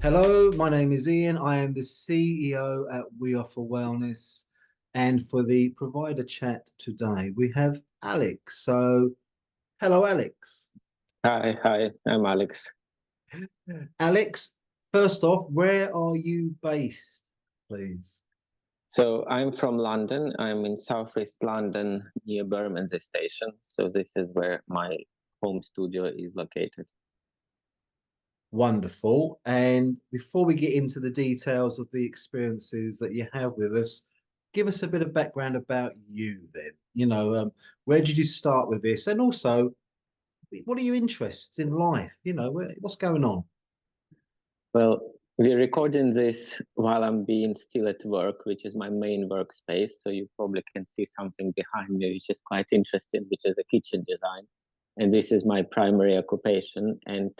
Hello, my name is Ian. I am the CEO at We Offer Wellness. And for the provider chat today, we have Alex. So, hello, Alex. Hi, I'm Alex. Alex, first off, where are you based, please? So I'm from London. I'm in Southeast London near Bermondsey Station. So this is where my home studio is located. Wonderful. And before we get into the details of the experiences that you have with us, give us a bit of background about you then. Where did you start with this? And also, what are your interests in life? What's going on? Well, we're recording this while I'm being still at work, which is my main workspace. So you probably can see something behind me, which is quite interesting, which is the kitchen design. And this is my primary occupation. And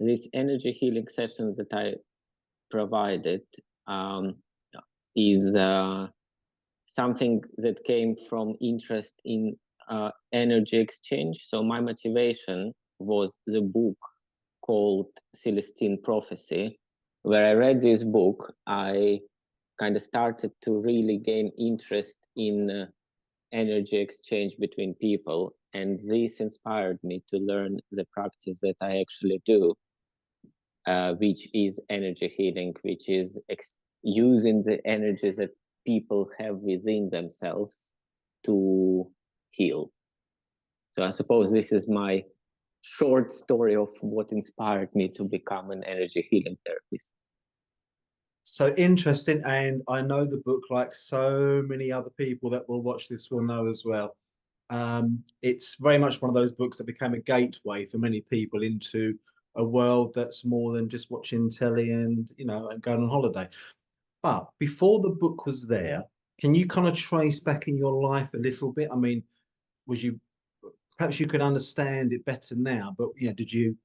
these energy healing sessions that I provided um, is something that came from interest in energy exchange. So my motivation was the book called Celestine Prophecy. Where I read this book, I kind of started to really gain interest in energy exchange between people. And this inspired me to learn the practice that I actually do, which is energy healing, which is using the energies that people have within themselves to heal. So I suppose this is my short story of what inspired me to become an energy healing therapist. So interesting. And I know the book, like so many other people that will watch this, will know as well. It's very much one of those books that became a gateway for many people into a world that's more than just watching telly and going on holiday. But before the book was there, can you kind of trace back in your life a little bit? I mean, was you perhaps you could understand it better now, but did you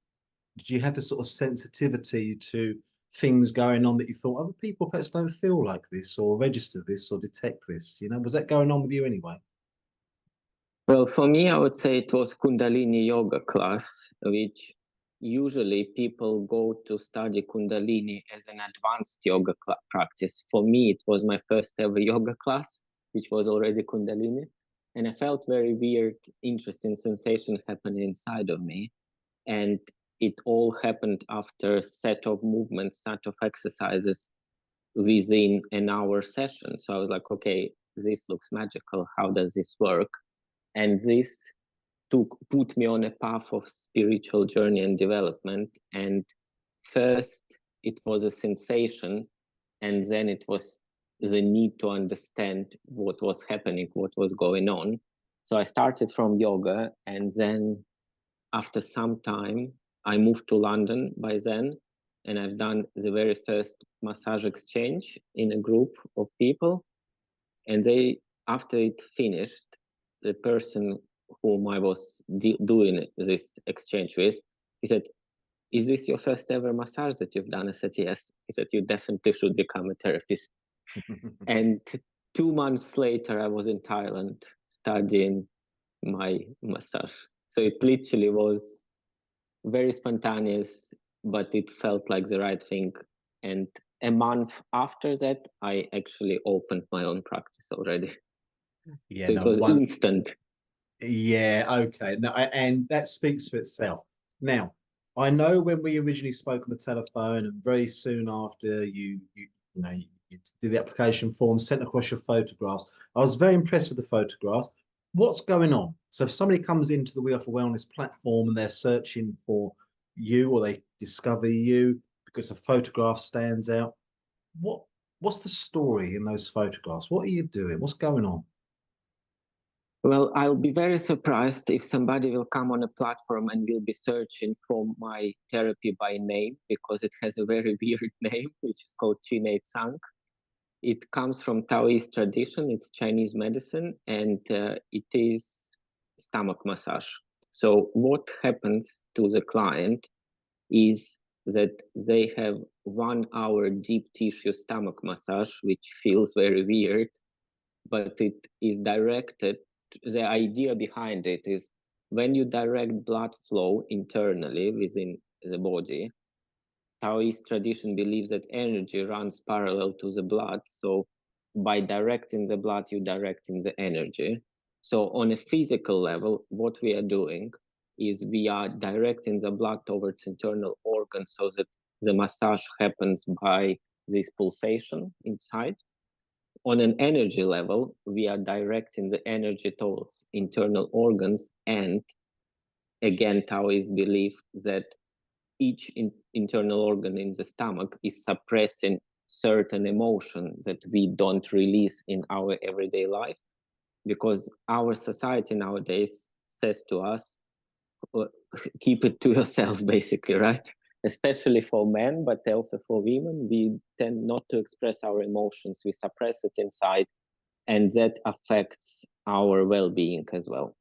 have the sort of sensitivity to things going on that you thought other people perhaps don't feel like this or register this or detect this? Was that going on with you anyway? Well, for me, I would say it was Kundalini yoga class, which usually people go to study Kundalini as an advanced yoga practice. For me, it was my first ever yoga class, which was already Kundalini. And I felt very weird, interesting sensation happening inside of me. And it all happened after a set of movements, set of exercises within an hour session. So I was like, okay, this looks magical. How does this work? And this put me on a path of spiritual journey and development. And first it was a sensation, and then it was the need to understand what was happening, what was going on. So I started from yoga, and then after some time I moved to London by then, and I've done the very first massage exchange in a group of people. And they, after it finished, the person whom I was doing this exchange with, he said, "Is this your first ever massage that you've done?" I said, "Yes." He said, "You definitely should become a therapist." And 2 months later, I was in Thailand studying my massage. So it literally was very spontaneous, but it felt like the right thing. And a month after that, I actually opened my own practice already. Yeah, So it no, was one. instant. Yeah, okay. No, and that speaks for itself. Now, I know when we originally spoke on the telephone, and very soon after you did the application form, sent across your photographs. I was very impressed with the photographs. What's going on? So if somebody comes into the We Offer Wellness platform and they're searching for you or they discover you because a photograph stands out, what what's the story in those photographs? What are you doing? What's going on? Well, I'll be very surprised if somebody will come on a platform and will be searching for my therapy by name, because it has a very weird name, which is called Chi Nei Tsang. It comes from Taoist tradition, it's Chinese medicine, and it is stomach massage. So what happens to the client is that they have 1 hour deep tissue stomach massage, which feels very weird, but it is directed. The idea behind it is when you direct blood flow internally within the body, Taoist tradition believes that energy runs parallel to the blood. So by directing the blood, you're directing the energy. So on a physical level, what we are doing is we are directing the blood towards internal organs so that the massage happens by this pulsation inside. On an energy level, we are directing the energy towards internal organs. And again, Taoists believe that each internal organ in the stomach is suppressing certain emotion that we don't release in our everyday life, because our society nowadays says to us, keep it to yourself, basically, right? Especially for men, but also for women, we tend not to express our emotions. We suppress it inside, and that affects our well-being as well.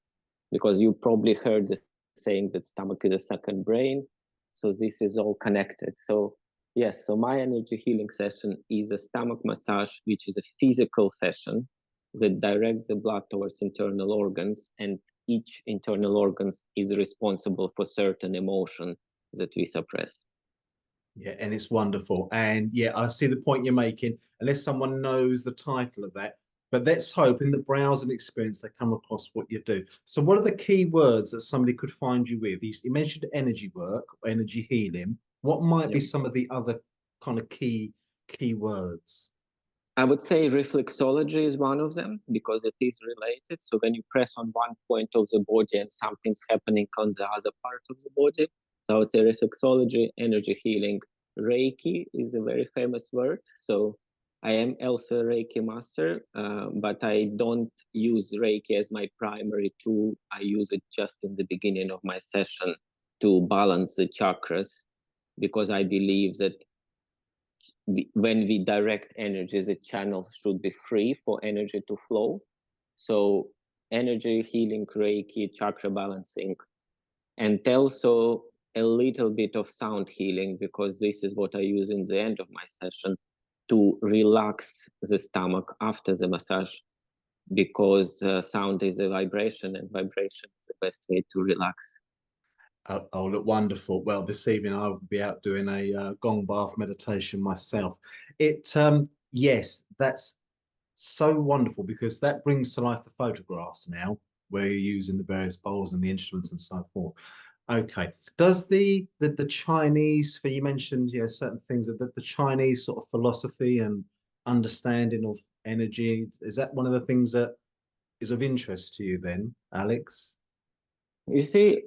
Because you probably heard the saying that stomach is a second brain. So this is all connected. So yes, so my energy healing session is a stomach massage, which is a physical session that directs the blood towards internal organs, and each internal organs is responsible for certain emotion that we suppress. Yeah, and it's wonderful. And yeah, I see the point you're making, unless someone knows the title of that. But let's hope in the browsing experience they come across what you do. So, what are the key words that somebody could find you with? You mentioned energy work, energy healing. What might be Yeah. some of the other kind of key words? I would say reflexology is one of them because it is related. So when you press on one point of the body and something's happening on the other part of the body, so I would say reflexology, energy healing. Reiki is a very famous word. So I am also a Reiki master, but I don't use Reiki as my primary tool. I use it just in the beginning of my session to balance the chakras, because I believe that when we direct energy, the channels should be free for energy to flow. So energy healing, Reiki, chakra balancing, and also a little bit of sound healing, because this is what I use in the end of my session to relax the stomach after the massage, because sound is a vibration, and vibration is the best way to relax. Oh, look wonderful. Well, this evening I will be out doing a gong bath meditation myself. Yes, that's so wonderful because that brings to life the photographs now, where you're using the various bowls and the instruments and so forth. Okay. Does the Chinese, for you mentioned, certain things that the Chinese sort of philosophy and understanding of energy, is that one of the things that is of interest to you then, Alex? You see,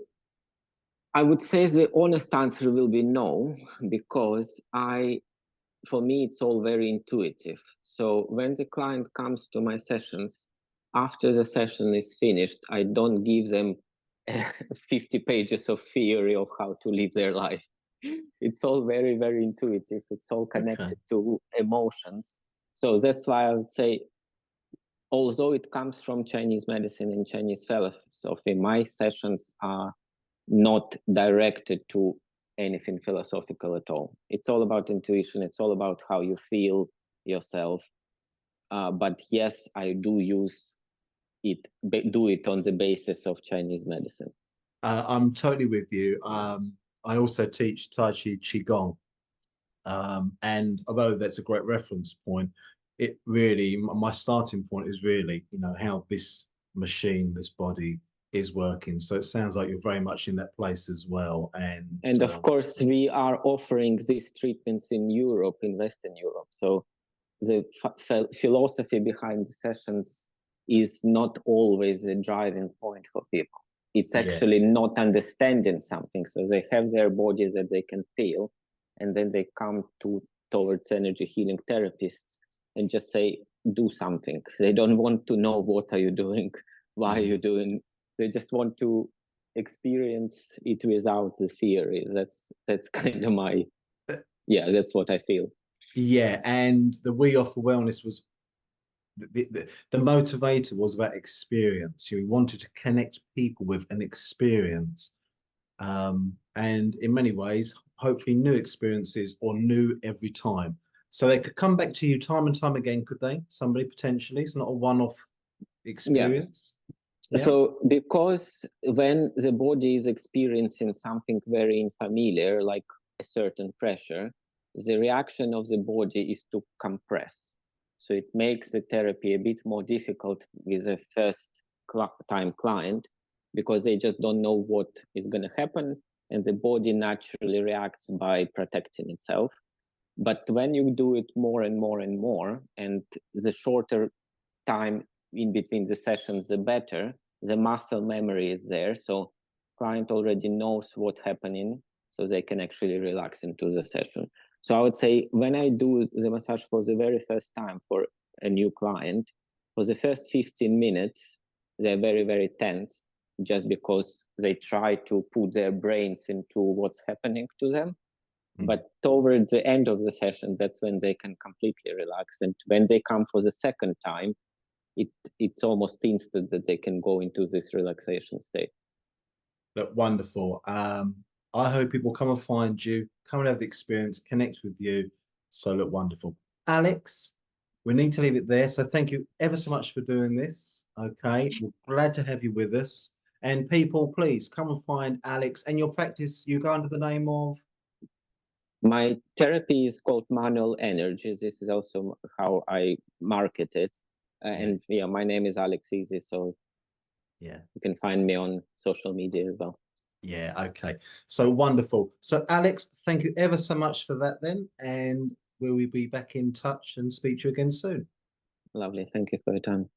I would say the honest answer will be no, because for me, it's all very intuitive. So when the client comes to my sessions, after the session is finished, I don't give them 50 pages of theory of how to live their life. It's all very, very intuitive. It's all connected to emotions. So that's why I would say, although it comes from Chinese medicine and Chinese philosophy, my sessions are not directed to anything philosophical at all. It's all about intuition. It's all about how you feel yourself. But yes, I do use it, do it on the basis of Chinese medicine. I'm totally with you. I also teach Tai Chi Qigong. And although that's a great reference point, it really, my starting point is really, how this machine, this body is working. So it sounds like you're very much in that place as well. And of course, we are offering these treatments in Europe, in Western Europe. So the philosophy behind the sessions is not always a driving point for people. It's actually not understanding something. So they have their bodies that they can feel, and then they come towards energy healing therapists and just say, do something. They don't want to know what are you doing, why are you doing. They just want to experience it without the theory. That's kind of my, that's what I feel. Yeah, and the We Offer Wellness was the motivator was about experience. We wanted to connect people with an experience, and in many ways, hopefully, new experiences or new every time. So they could come back to you time and time again, could they? Somebody potentially. It's not a one-off experience. Yeah. So because when the body is experiencing something very unfamiliar, like certain pressure, the reaction of the body is to compress. So it makes the therapy a bit more difficult with the first time client, because they just don't know what is going to happen, and the body naturally reacts by protecting itself. But when you do it more and more and more, and the shorter time in between the sessions, the better, the muscle memory is there. So client already knows what's happening, so they can actually relax into the session. So I would say when I do the massage for the very first time for a new client, for the first 15 minutes, they're very, very tense, just because they try to put their brains into what's happening to them. But towards the end of the session, that's when they can completely relax. And when they come for the second time, it's almost instant that they can go into this relaxation state. Look, wonderful. I hope people come and find you, come and have the experience, connect with you. So look, wonderful. Alex, we need to leave it there. So thank you ever so much for doing this. Okay, we're glad to have you with us. And people, please come and find Alex. And your practice, you go under the name of? My therapy is called Manual Energy. This is also how I market it. And yeah, my name is Alex Easy, so yeah, you can find me on social media as well. Yeah, okay. So wonderful. So Alex, thank you ever so much for that then. And will we be back in touch and speak to you again soon? Lovely. Thank you for your time.